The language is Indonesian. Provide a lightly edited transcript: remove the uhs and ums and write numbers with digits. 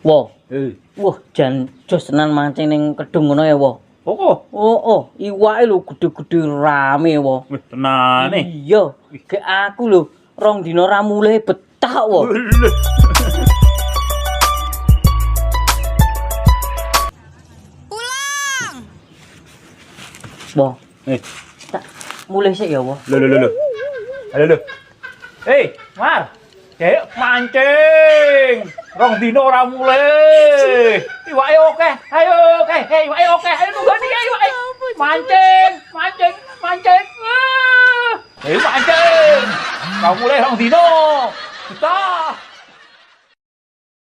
Wo. Eh, Wah, jan jos tenan mancing ning kedung ngono ya, wo. pokok. Oh, iwake lho gede-gede rame, wo. Wis tenane. Iya, ke aku lho rong dina ra mulih betah, wo. Pulang! Wo, Eh, tak mulih sik ya, wo. lho. Halo. Hei, Mar. Dek mancing. Rong dino ora mulih. Iwake oke. Ayo oke. Hei, iwake oke. Ayo tunggoni ayo iwake. Mancing. Hei, mancing. Kau mulai rong dino. Kita.